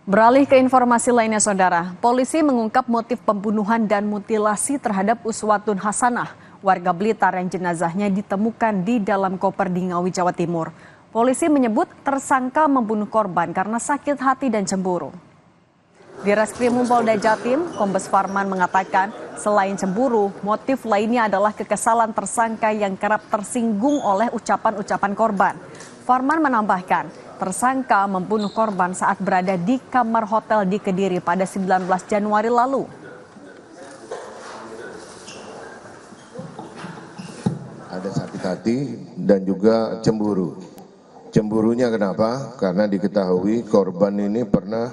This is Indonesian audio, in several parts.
Beralih ke informasi lainnya, Saudara. Polisi mengungkap motif pembunuhan dan mutilasi terhadap Uswatun Hasanah, warga Blitar yang jenazahnya ditemukan di dalam koper di Ngawi, Jawa Timur. Polisi menyebut tersangka membunuh korban karena sakit hati dan cemburu. Di Reskrimum Polda Jatim, Kombes Farman mengatakan selain cemburu, motif lainnya adalah kekesalan tersangka yang kerap tersinggung oleh ucapan-ucapan korban. Farman menambahkan, tersangka membunuh korban saat berada di kamar hotel di Kediri pada 19 Januari lalu. Ada sakit hati dan juga cemburu. Cemburunya kenapa? Karena diketahui korban ini pernah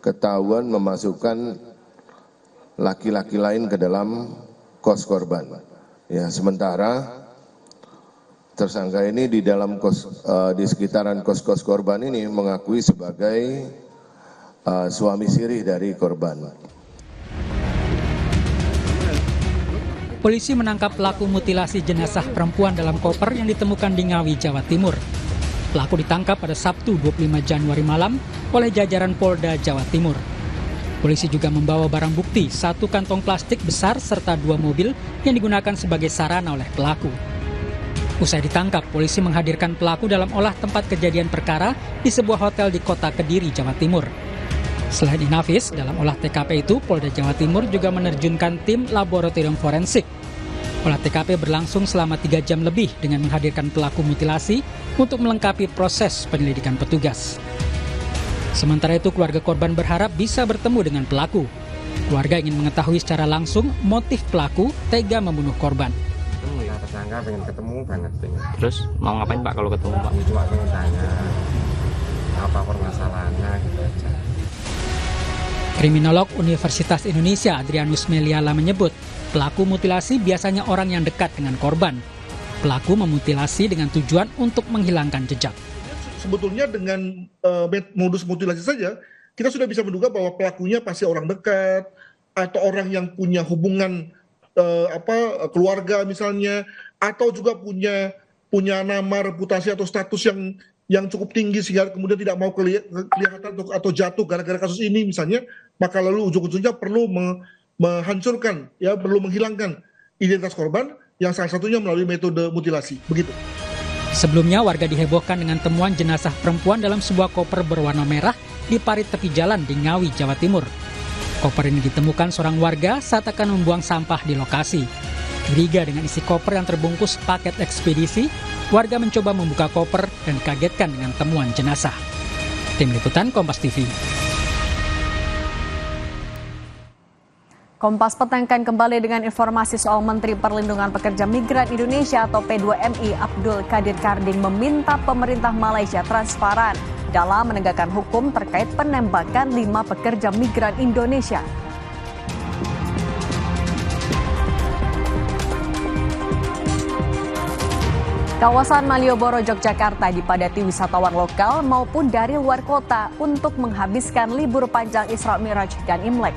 ketahuan memasukkan laki-laki lain ke dalam kos korban. Ya, sementara tersangka ini di dalam di sekitaran kos-kos korban ini mengakui sebagai suami siri dari korban. Polisi menangkap pelaku mutilasi jenazah perempuan dalam koper yang ditemukan di Ngawi, Jawa Timur. Pelaku ditangkap pada Sabtu 25 Januari malam oleh jajaran Polda Jawa Timur. Polisi juga membawa barang bukti, 1 kantong plastik besar serta 2 mobil yang digunakan sebagai sarana oleh pelaku. Usai ditangkap, polisi menghadirkan pelaku dalam olah tempat kejadian perkara di sebuah hotel di kota Kediri, Jawa Timur. Selain Inavis, dalam olah TKP itu, Polda Jawa Timur juga menerjunkan tim laboratorium forensik. Olah TKP berlangsung selama 3 jam lebih dengan menghadirkan pelaku mutilasi untuk melengkapi proses penyelidikan petugas. Sementara itu, keluarga korban berharap bisa bertemu dengan pelaku. Keluarga ingin mengetahui secara langsung motif pelaku tega membunuh korban. Tersangka pengen ketemu banget. Terus mau ngapain Pak kalau ketemu Pak? Itu aku pengen tanya apa permasalahannya gitu aja. Kriminolog Universitas Indonesia Adrianus Meliala menyebut pelaku mutilasi biasanya orang yang dekat dengan korban. Pelaku memutilasi dengan tujuan untuk menghilangkan jejak. Sebetulnya dengan modus mutilasi saja kita sudah bisa menduga bahwa pelakunya pasti orang dekat atau orang yang punya hubungan keluarga misalnya, atau juga punya nama, reputasi atau status yang cukup tinggi sehingga kemudian tidak mau kelihatan atau jatuh gara-gara kasus ini misalnya, maka lalu ujung-ujungnya perlu menghancurkan, ya, perlu menghilangkan identitas korban yang salah satunya melalui metode mutilasi. Begitu. Sebelumnya warga dihebohkan dengan temuan jenazah perempuan dalam sebuah koper berwarna merah di parit tepi jalan di Ngawi, Jawa Timur. Koper ini ditemukan seorang warga saat akan membuang sampah di lokasi. Curiga dengan isi koper yang terbungkus paket ekspedisi, warga mencoba membuka koper dan dikagetkan dengan temuan jenazah. Tim Liputan Kompas TV. Kompas petangkan kembali dengan informasi soal Menteri Perlindungan Pekerja Migran Indonesia atau P2MI Abdul Qadir Karding meminta pemerintah Malaysia transparan dalam menegakkan hukum terkait penembakan 5 pekerja migran Indonesia. Kawasan Malioboro, Yogyakarta dipadati wisatawan lokal maupun dari luar kota untuk menghabiskan libur panjang Isra Mi'raj dan Imlek.